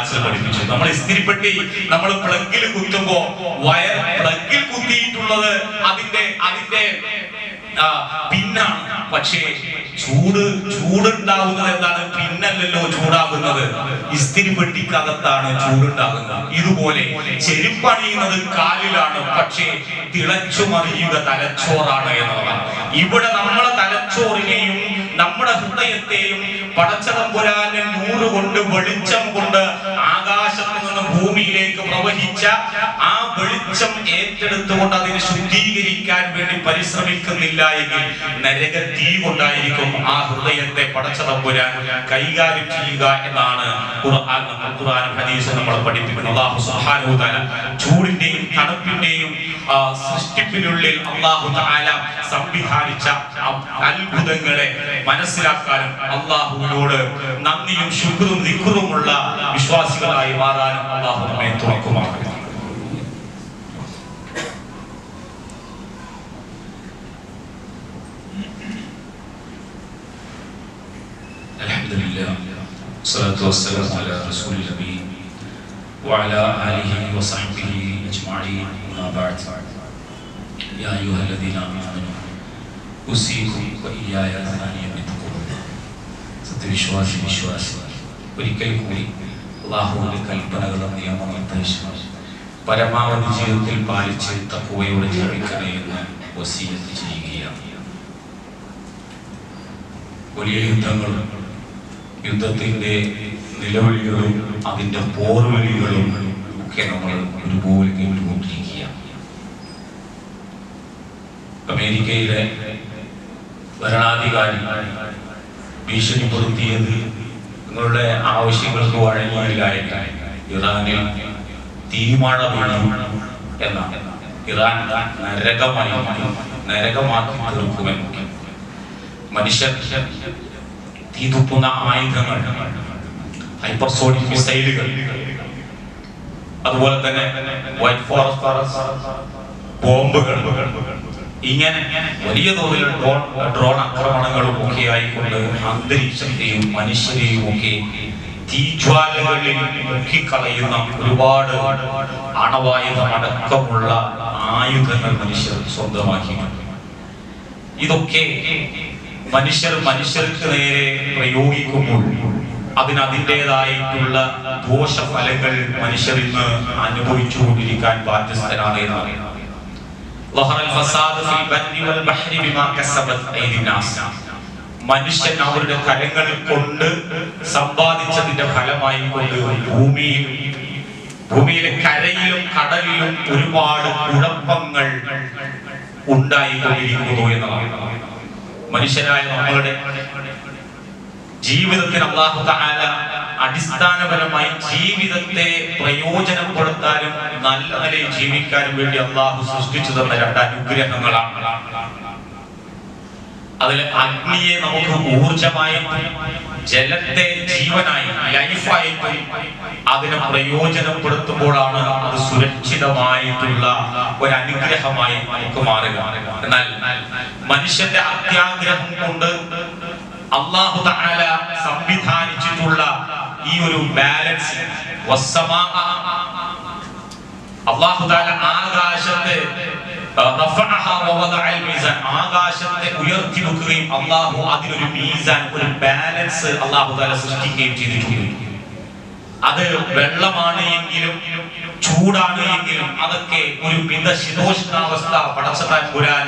ക്ലാസ്സിൽ പഠിപ്പിച്ചു. നമ്മൾ ഇസ്തിരിപ്പെട്ടി നമ്മൾ പ്ലഗിൽ കുത്തുമ്പോ വയർ പ്ലഗിൽ കുത്തിയിട്ടുള്ളത് അതിന്റെ പിന്നാണ്. പക്ഷേ ചൂടുണ്ടാകുന്നത് എന്താണ്? പിന്നല്ലല്ലോ ചൂടാകുന്നത്, ഇസ്തിരിപ്പെട്ടിക്കകത്താണ് ചൂടുണ്ടാകുന്നത്. ഇതുപോലെ ചെരുപ്പണിയുന്നത് കാലിലാണ്, പക്ഷേ തിളച്ചു മറിയുക തലച്ചോറാണ് എന്നതാണ്. ഇവിടെ നമ്മളെ തലച്ചോറിനെയും നമ്മുടെ ഹൃദയത്തെയും പടച്ചതമ്പുരാന്റെ നൂറ് കൊണ്ട് വെളിച്ചം കൊണ്ട് ആകാശത്ത് നിന്ന് ഭൂമിയിലേക്ക് പ്രവഹിച്ച ആ വെളിച്ചം ഏറ്റെടുത്തുകൊണ്ട് അതിനെ ശുദ്ധീകരിക്കാൻ വേണ്ടി പരിശ്രമിക്കുന്നില്ല എങ്കിൽ നരക തീ കൊണ്ടായിരിക്കും ആ ഹൃദയത്തെ പടച്ചതമ്പുരാൻ കൈകാര്യം ചെയ്യുക എന്നാണ് ഖുർആനും ഹദീസും നമ്മളെ പഠിപ്പിക്കുന്നത്. അല്ലാഹു സുബ്ഹാനഹു വ തആല ചൂടിന്റെയും തണുപ്പിന്റെയും സൃഷ്ടിപ്പിനുള്ളിൽ അല്ലാഹു തആല സംവിധാനിച്ച അത്ഭുതങ്ങളെ മനസ്സിലാക്കാനും അല്ലാഹുവിനോട് നന്ദിയും ശുക്റും ദിക്റുമുള്ള വിശ്വാസികളായി മാറാനും അല്ലാഹു നമ്മെ തുണക്കുമാറാകട്ടെ. അൽഹംദുലില്ലാഹ് സ്വല്ലല്ലാഹു വസ്സലാമു അലാ റസൂലിൽ നബി വഅലാ ആലിഹി വസഹ്ബിഹി അജ്മഈൻ. അമ്മാ ബഅദ്. യാ അയ്യുഹല്ലദീന ആമനൂ ഉസീകും വഇയ്യായ ബിത്തഖ്വല്ലാഹ്. സത്യവിശ്വാസി ഒരിക്കൽ കൂടി അല്ലാഹുവിന്റെ കൽപ്പനകളും നിയമനിർദ്ദേശങ്ങളും പരമാവധി ജീവിതത്തിൽ പാലിച്ച് തഖ്വയോടെ ജീവിക്കണേ എന്ന് വസിയത്ത് ചെയ്യുകയാണ്. വലിയ യുദ്ധങ്ങളും യുദ്ധത്തിന്റെ നിലവിളികളും അതിന്റെ പോർവിളികളും ഒക്കെ നമ്മൾ ഒരുപോലെ കേട്ടുകൊണ്ടിരിക്കുകയാണ്. അമേരിക്കയിലെ ഭരണാധികാരി ഭീഷണിപ്പെടുത്തിയത് നിങ്ങളുടെ ആവശ്യങ്ങൾക്ക് വഴങ്ങിയില്ല, ഇറാനിൽ തീമഴ വീഴും എന്നാണ്. ഇറാൻ നരകമാക്കി തീർക്കുമെന്ന് മനുഷ്യർ തീതുപ്പുന്ന ആയുധങ്ങൾ, ഹൈപ്പർസോണിക് മിസൈലുകൾ, അതുപോലെ തന്നെ വൈറ്റ് ഫോറസ്റ്റ് ബോംബുകൾ, ഇങ്ങനെ വലിയ തോതിൽ ഡ്രോൺ ആക്രമണങ്ങളും ഒക്കെ ആയിക്കൊണ്ട് അന്തരീക്ഷത്തെയും മനുഷ്യരെയും ഒക്കെ തീജ്വാലകളിൽ മുക്കിക്കളയുന്ന ഒരുപാട് അണവായുധമടക്കമുള്ള ആയുധങ്ങൾ മനുഷ്യർ സ്വന്തമാക്കിയിട്ടുണ്ട്. ഇതൊക്കെ മനുഷ്യർക്ക് നേരെ പ്രയോഗിക്കുമ്പോൾ അതിൻ്റെതായിട്ടുള്ള ദോഷഫലങ്ങൾ മനുഷ്യർ ഇന്ന് അനുഭവിച്ചുകൊണ്ടിരിക്കാൻ ബാധ്യസ്ഥരാണ് എന്നാണ്. മനുഷ്യൻ അവരുടെ കരങ്ങൾ കൊണ്ട് സമ്പാദിച്ചതിന്റെ ഫലമായി കൊണ്ട് ഭൂമിയിലെ കരയിലും കടലിലും ഒരുപാട് കുഴപ്പങ്ങൾ ഉണ്ടായിക്കൊണ്ടിരിക്കുന്നു എന്നതാണ്. മനുഷ്യരായ നമ്മളുടെ ജീവിതത്തിന് അല്ലാഹു തആല അടിസ്ഥാനപരമായി ജീവിതത്തെ പ്രയോജനപ്പെടുത്താനും നല്ല നിലയിൽ ജീവിക്കാനും വേണ്ടി അല്ലാഹു സൃഷ്ടിച്ചു തന്ന രണ്ട് അനുഗ്രഹങ്ങളാണ്. അതിൽ അഗ്നിയെ നമുക്ക് ഊർജമായും ജലത്തെ ജീവനായി ലൈഫായിട്ടും അതിനെ പ്രയോജനപ്പെടുത്തുമ്പോഴാണ് അത് സുരക്ഷിതമായിട്ടുള്ള ഒരു അനുഗ്രഹമായി നമുക്ക് മാറുക. എന്നാൽ മനുഷ്യന്റെ അത്യാഗ്രഹം കൊണ്ട് അല്ലാഹു തആല സംവിധാനിച്ചിട്ടുള്ള ഈ ഒരു ബാലൻസ്, അല്ലാഹു തആല ആകാശത്തെ ആകാശത്തെ ഉയർത്തി വെക്കുകയും അല്ലാഹു അതിനൊരു മീസാൻ, ഒരു ബാലൻസ് അല്ലാഹു തആല സൃഷ്ടിക്കുകയും ചെയ്തിട്ടുണ്ട്. അത് വെള്ളമാണ് എങ്കിലും ചൂടാണ് എങ്കിലും അതൊക്കെ ഒരു മിതശീതോഷ്ണാവസ്ഥ പടച്ചതമ്പുരാൻ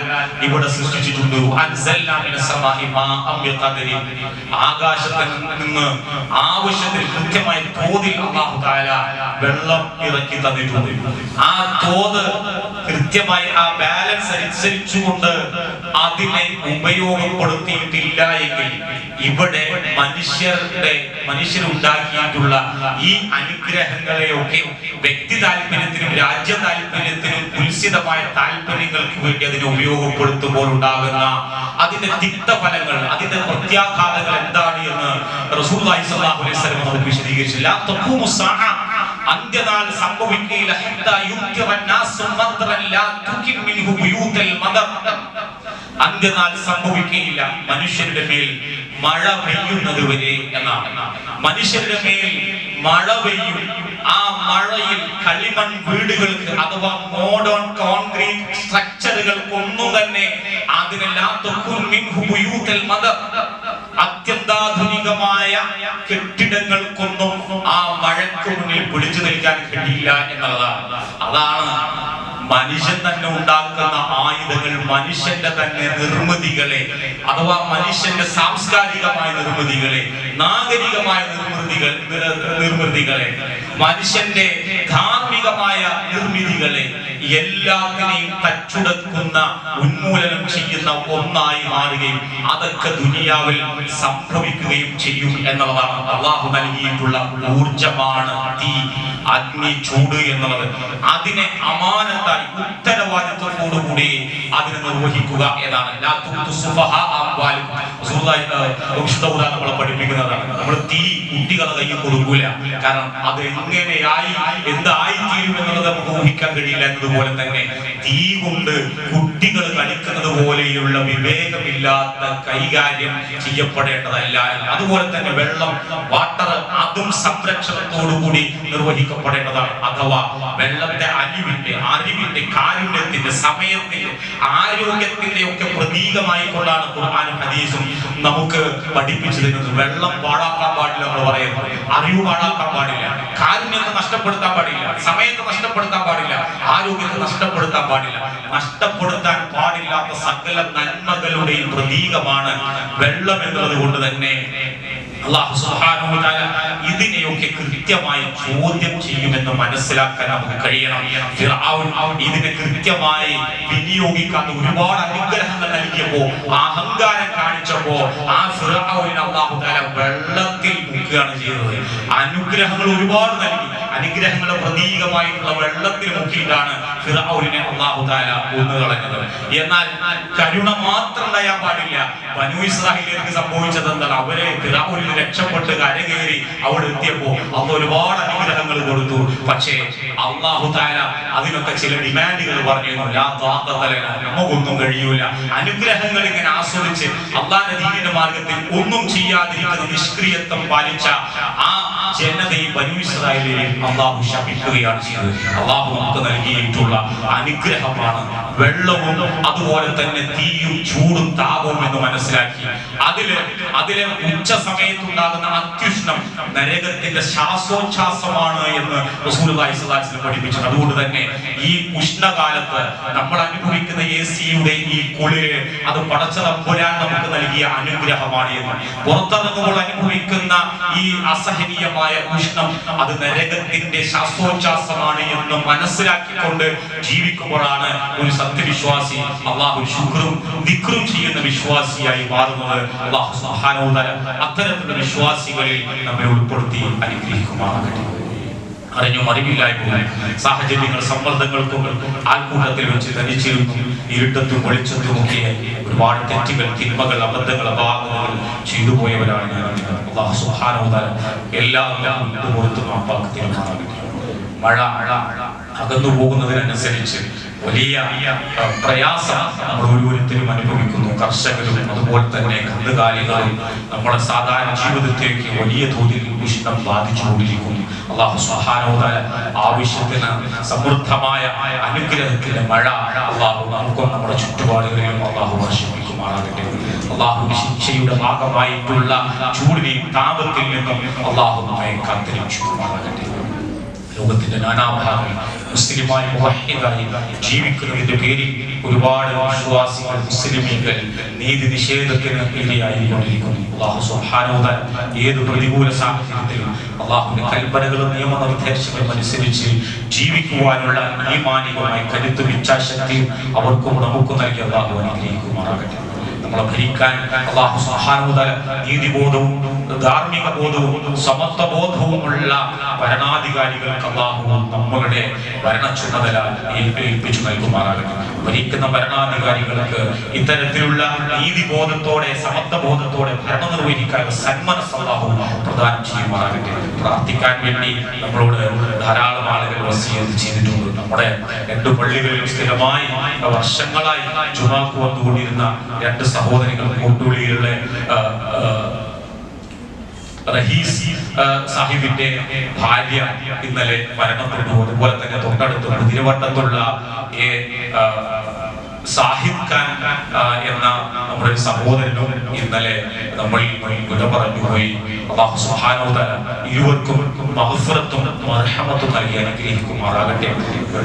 ഇവിടെ സൃഷ്ടിച്ചിട്ടുണ്ട്. ആകാശത്തിൽ നിന്ന് ആവശ്യത്തിന് കൃത്യമായ തോതിൽ അല്ലാഹു തആല വെള്ളം ഇറക്കി തന്നിട്ടുണ്ട്. ആ തോത് കൃത്യമായി ആ ബാലൻസ് അനുസരിച്ചുകൊണ്ട് അതിനെ ഉപയോഗപ്പെടുത്തിയിട്ടില്ല എങ്കിൽ ഇവിടെ മനുഷ്യരുണ്ടാക്കിയിട്ടുള്ള ഈ അനുഗ്രഹങ്ങളെയൊക്കെ വ്യക്തി താല്പര്യത്തിനും രാജ്യ താല്പര്യത്തിനും കുൽസിതമായ താല്പര്യങ്ങൾക്ക് വേണ്ടി അതിനെ ഉപയോഗപ്പെടുത്തുമ്പോൾ ഉണ്ടാകുന്ന അതിന്റെ തിക്തഫലങ്ങൾ, അതിന്റെ പ്രത്യാഘാതങ്ങൾ എന്താണ് എന്ന് റസൂലുള്ളാഹി സ്വല്ലല്ലാഹു അലൈഹി വസല്ലം നമുക്ക് വിശദീകരിച്ചില്ല. തഖൂമു സാഅ, അന്ത്യനാൾ സംഭവിക്കുകയില്ല. ഹത്താ യുക്തിറന്നാസു മദ്റൻ ലാ തുകിം മിൻഹു ബുയൂതൽ മദർ, അന്ത്യനാൾ സംഭവിക്കുകയില്ല മനുഷ്യരുടെ മേൽ മഴ പെയ്യുന്നത് വരെ എന്നാണ്. മനുഷ്യരുടെ മേൽ മഴ പെയ്യും. ആ മഴയിൽ കളിമൺ വീടുകൾക്ക് അഥവാ മോഡേൺ കോൺക്രീറ്റ് സ്ട്രക്ചറുകൾക്കൊന്നും തന്നെ അത്യന്താധുനികമായ കെട്ടിടങ്ങൾക്കൊന്നും ആ മഴയ്ക്ക് മുന്നിൽ പിടിച്ചു നിൽക്കാൻ കഴിയില്ല എന്നുള്ളതാണ്. അതാണ് മനുഷ്യൻ തന്നെ ഉണ്ടാക്കുന്ന ആയുധങ്ങൾ, മനുഷ്യന്റെ തന്നെ നിർമ്മിതികളെ അഥവാ മനുഷ്യന്റെ സാംസ്കാരികമായ നിർമ്മിതികളെ, നാഗരികമായ നിർമ്മിതികളെ, മനുഷ്യന്റെ ധാർമ്മികമായ നിർമ്മിതികളെ എല്ലാത്തിനെയും തച്ചുടക്കുന്ന, ഉന്മൂലനം ചെയ്യുന്ന ഒന്നായി മാറുകയും അതൊക്കെ ദുനിയാവിൽ സംഭവിക്കുകയും ചെയ്യും എന്നുള്ളതാണ്. അള്ളാഹു നൽകിയിട്ടുള്ള ഊർജമാണ് തീ, അഗ്നി, ചൂട് എന്നുള്ളത്. അതിനെ അമാനത്തായി ഉത്തരവാദിത്വത്തോടുകൂടി അതിനെ നിർവഹിക്കുക എന്നാണ്. നമ്മളെ പഠിപ്പിക്കുന്നതാണ്. നമ്മൾ തീ കുട്ടികളെ കയ്യിൽ കൊടുക്കൂല. കാരണം അത് എങ്ങനെയായി എന്തായിത്തീരും എന്നുള്ളത് നമുക്ക് ഊഹിക്കാൻ കഴിയില്ല. എന്നതുപോലെ തന്നെ തീ കൊണ്ട് കുട്ടികൾ കളിക്കുന്നത് പോലെയുള്ള വിവേകമില്ലാത്ത കൈകാര്യം ചെയ്യപ്പെടേണ്ടതല്ല. അതുപോലെ തന്നെ വെള്ളം, വാട്ടർ, അതും സംരക്ഷണത്തോടുകൂടി നിർവഹിക്കപ്പെടേണ്ടതാണ്. അഥവാ വെള്ളത്തെ അറിവിന്റെ, കാരുണ്യത്തിന്റെ, സമയത്തിന്റെ, ആരോഗ്യത്തിന്റെ ഒക്കെ പ്രതീകമായി കൊണ്ടാണ് ഖുർആനും ഹദീസും നമുക്ക് പഠിപ്പിച്ചു തരുന്നത്. വെള്ളം പാഴാക്കാൻ പാടില്ല എന്ന് പറയുന്നത്, അറിവ് പാഴാക്കാൻ പാടില്ല, കാരുണ്യത്തെ നഷ്ടപ്പെടുത്താൻ പാടില്ല, സമയത്തെ നഷ്ടപ്പെടുത്താൻ പാടില്ല, ആരോഗ്യത്തെ നഷ്ടപ്പെടുത്താൻ പാടില്ല. നഷ്ടപ്പെടുത്താൻ പാടില്ലാത്ത സകല നന്മകളുടെയും പ്രതീകമാണ് വെള്ളം എന്നുള്ളത് കൊണ്ട് തന്നെ അല്ലാഹു സുബ്ഹാനഹു വ തആല ഇതിനെയൊക്കെ കൃത്യമായി ചോദ്യം ചെയ്യുമെന്ന് മനസ്സിലാക്കാൻ നമുക്ക് കഴിയണം. ഫിർഔൻ ഇതിനെ കൃത്യമായി വിനിയോഗിക്കാൻ ഒരുപാട് അനുഗ്രഹങ്ങൾ നൽകിയപ്പോൾ, അഹങ്കാരം കാണിച്ചപ്പോൾ ആ ഫിർഔനെ അല്ലാഹു തആല വെള്ളത്തിൽ മുക്കുകയാണ് ചെയ്തത്. അനുഗ്രഹങ്ങൾ ഒരുപാട് നൽകി, അനുഗ്രഹങ്ങളുടെ പ്രതീകമായിട്ടുള്ള വെള്ളത്തിൽ മുക്കിയിട്ടാണ് ഫിർഔനെ അല്ലാഹു തആല കൊന്നുകളഞ്ഞത്. എന്നാൽ കരുണ മാത്രം ഉണ്ടായാൻ പാടില്ല. ബനൂ ഇസ്രായേലിലേക്ക് സംഭവിച്ചത് എന്താണ്? അവരെ ഫിർഔനിൽ രക്ഷപ്പെട്ട് കരകയറി അവിടെ എത്തിയപ്പോൾ അള്ളാഹു ഒരുപാട് അനുഗ്രഹങ്ങൾ കൊടുത്തു. പക്ഷേ അല്ലാഹു തആല അതിനൊക്കെ ചില ഡിമാൻഡുകൾ പറഞ്ഞിരുന്നു. നമുക്കൊന്നും കഴിയൂല. അനുഗ്രഹങ്ങൾ ഇങ്ങനെ ആസ്വദിച്ച് അള്ളാഹുവിന്റെ ദീനിന്റെ മാർഗത്തിൽ ഒന്നും ചെയ്യാതിരിക്കുന്ന നിഷ്ക്രിയത്വം പാലിച്ച ആ ജനതയെ ബനൂ ഇസ്രായേലിനെ അള്ളാഹു ശപിക്കുകയാണ് ചെയ്തത്. അള്ളാഹു നമുക്ക് നൽകിയിട്ടുള്ള അനുഗ്രഹമാണ് വെള്ളവും അതുപോലെ തന്നെ തീയും ചൂടും താപവും എന്ന് മനസ്സിലാക്കി അതിലെ ഉച്ച സമയത്തുണ്ടാകുന്ന അത്യുഷ്ണം നരകത്തിന്റെ ശ്വാസോച്ഛ്വാസമാണ് എന്ന് റസൂലുള്ളാഹി സ്വല്ലല്ലാഹു അലൈഹി വസല്ലം പഠിപ്പിച്ചു. അതുകൊണ്ട് തന്നെ ഈ ഉഷ്ണകാലത്ത് നമ്മൾ അനുഭവിക്കുന്ന എസിയുടെ ഈ കുളിര് അത് പടച്ച തമ്പുരാൻ നമുക്ക് നൽകിയ അനുഗ്രഹമാണ് എന്ന്, പുറത്തിറങ്ങുമ്പോൾ അനുഭവിക്കുന്ന ഈ അസഹനീയമായ ഉഷ്ണം അത് നരകത്തിന്റെ ശ്വാസോച്ഛ്വാസമാണ് എന്ന് മനസ്സിലാക്കിക്കൊണ്ട് ജീവിക്കുമ്പോഴാണ് ഒരു സത്യവിശ്വാസി അല്ലാഹു ശുക്റും ദിക്റും ചെയ്യുന്ന വിശ്വാസിയായി മാറുന്നത്. അല്ലാഹു സുബ്ഹാനഹു വ തആല അത്തരത്തിലുള്ള വിശ്വാസികളിൽ നമ്മെ ഉൾപ്പെടുത്തി അനുഗ്രഹിക്കുമാറാകട്ടെ. അറിഞ്ഞും അറിവില്ലായ്മ സാഹചര്യങ്ങൾ, സമ്മർദ്ദങ്ങൾക്കും ആൾക്കൂട്ടത്തിൽ വെച്ച് തനിച്ചിരുന്നു ഇരുട്ടത്തും വെളിച്ചത്തും ഒക്കെ ഒരുപാട് തെറ്റുകൾ, തിന്മകൾ, അബദ്ധങ്ങൾ, അപാകതകൾ ചെയ്തു പോയവരാണ് ഞാൻ. അല്ലാഹു സുബ്ഹാനഹു വ തആല എല്ലാം പുറത്തു മാപ്പാക്കട്ടെ. മഴ അകന്നു പോകുന്നതിനനുസരിച്ച് വലിയ പ്രയാസം നമ്മൾ ഓരോരുത്തരും അനുഭവിക്കുന്നു. കർഷകരും അതുപോലെ തന്നെ കന്നുകാലികളും നമ്മുടെ സാധാരണ ജീവിതത്തിലേക്ക് വലിയ തോതിൽ ഉഷ്ണം ബാധിച്ചുകൊണ്ടിരിക്കുന്നു. അല്ലാഹു സുബ്ഹാനഹു വ തആല ആവശ്യത്തിന് സമൃദ്ധമായ അനുഗ്രഹത്തിന്റെ മഴ അല്ലാഹു നമുക്കും നമ്മുടെ ചുറ്റുപാടുകളിലും അല്ലാഹു വർഷിപ്പിക്കുമാറാകട്ടെ. അല്ലാഹുവിന്റെ ശിക്ഷയുടെ ഭാഗമായിട്ടുള്ള ചൂടിനെയും താപത്തിൽ നിന്നും അല്ലാഹു നമ്മെ കാത്തുരക്ഷിക്കുമാറാകട്ടെ. ലോകത്തിന്റെ നാനാഭാഗങ്ങളിൽ മുസ്ലിമായി മുവഹ്ഹിദായി ജീവിക്കുന്നതിന്റെ പേരിൽ ഒരുപാട് വിശ്വാസികൾ, മുസ്ലിമീങ്ങൾ നീതി നിഷേധത്തിന് ഇരയായിക്കൊണ്ടിരിക്കുന്നു. അല്ലാഹു സുബ്ഹാനഹു വ തആല ഏത് പ്രതികൂല സാഹചര്യത്തിലും അല്ലാഹുവിന്റെ കൽപ്പനകളും നിയമനിർദ്ദേശങ്ങളും അനുസരിച്ച് ജീവിക്കുവാനുള്ള ഈമാനികമായ കരുത്തും ഇച്ഛാശക്തിയും അവർക്കും നമുക്കും നൽകി അല്ലാഹു അനുഗ്രഹിക്കുമാറാകട്ടെ. നമ്മളെ ഭരിക്കാൻ അല്ലാഹു സുബ്ഹാനഹു വ തആല നീതിബോധവും ധാർമ്മിക ബോധവും സമത്വ ബോധവുമുള്ള ഭരണാധികാരികൾക്ക് അല്ലാഹു നമ്മളുടെ ഭരണ ചുമതല ഏൽപ്പിച്ചു നൽകുമാറാകട്ടെ. ഭരിക്കുന്ന ഭരണാധികാരികൾക്ക് ഇത്തരത്തിലുള്ള നീതിബോധത്തോടെ, സമത്വ ബോധത്തോടെ ഭരണം നിർവഹിക്കാനുള്ള സന്മനസ് അല്ലാഹു പ്രദാനം ചെയ്യുമാറാകട്ടെ. പ്രാർത്ഥിക്കാൻ വേണ്ടി നമ്മളോട് ധാരാളം ആളുകൾ വസിയത്ത് ചെയ്തിട്ടുണ്ട്. നമ്മുടെ 2 പള്ളികളിലും സ്ഥിരമായി വർഷങ്ങളായി ജുമാക്ക് വന്നുകൊണ്ടിരുന്ന 2 സഹോദരികൾ, കൂട്ടുപള്ളിയിലുള്ള റഹീസ് സാഹിബിന്റെ ഭാര്യ ഇന്നലെ മരണപ്പെട്ടു. അതുപോലെ തന്നെ തൊട്ടടുത്ത് കുതിരവട്ടത്തുള്ള സാഹിബ് ഖാൻ എന്ന നമ്മുടെ സഹോദരനും ഇന്നലെ നമ്മൾ വിട പറഞ്ഞുപോയി. അല്ലാഹു സുബ്ഹാനഹു വ തആല ഇരുവർക്കും മഗ്ഫിറത്തും മർഹമത്തും നൽകി അനുഗ്രഹിക്കുമാറാകട്ടെ.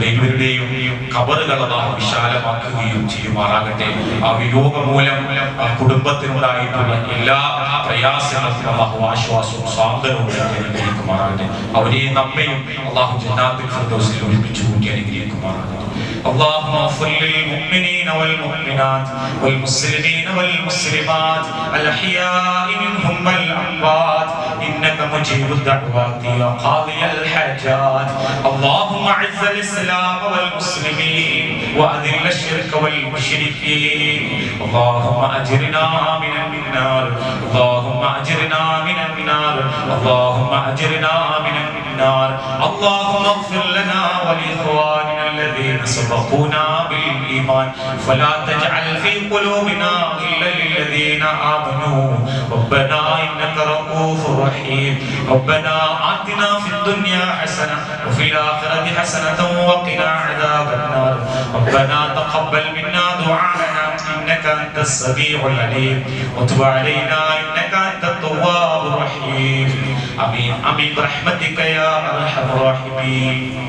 ഇരുവരുടെയും ഖബറുകൾ അല്ലാഹു വിശാലമാക്കുകയും ചെയ്യുമാറാകട്ടെ. ആ വിയോഗം മൂലം കുടുംബത്തിനുണ്ടായിട്ടുള്ള എല്ലാ പ്രയാസങ്ങൾക്കും അല്ലാഹു ആശ്വാസവും സാന്ത്വനവും അനുഗ്രഹിക്കുമാറാകട്ടെ. അവരെയും നമ്മയും അല്ലാഹു ജന്നാത്തുൽ ഫിർദൗസിൽ ഒരുമിച്ച് കൂട്ടി അനുഗ്രഹിക്കുമാറാകട്ടെ. اللهم اغفر للمؤمنين والمؤمنات والمسلمين والمسلمات الأحياء منهم والأموات إنك مجيب الدعوات يا قاضي الحاجات. اللهم أعز الإسلام والمسلمين وأذل الشرك والمشركين. اللهم أجرنا من النار. اللهم أجرنا من النار. اللهم أجرنا من النار. اللهم اغفر لنا ولإخواننا الذين سبقونا بالإيمان فلا تجعل في قلوبنا غلا للذين آمنوا ربنا إنك رؤوف رحيم. ربنا آتنا في الدنيا حسنة وفي الآخرة حسنة وقنا عذاب النار. ربنا تقبل منا دعاءنا إنك أنت السميع العليم وتب علينا إنك أنت التواب الرحيم. آمين آمين برحمتك يا أرحم الراحمين.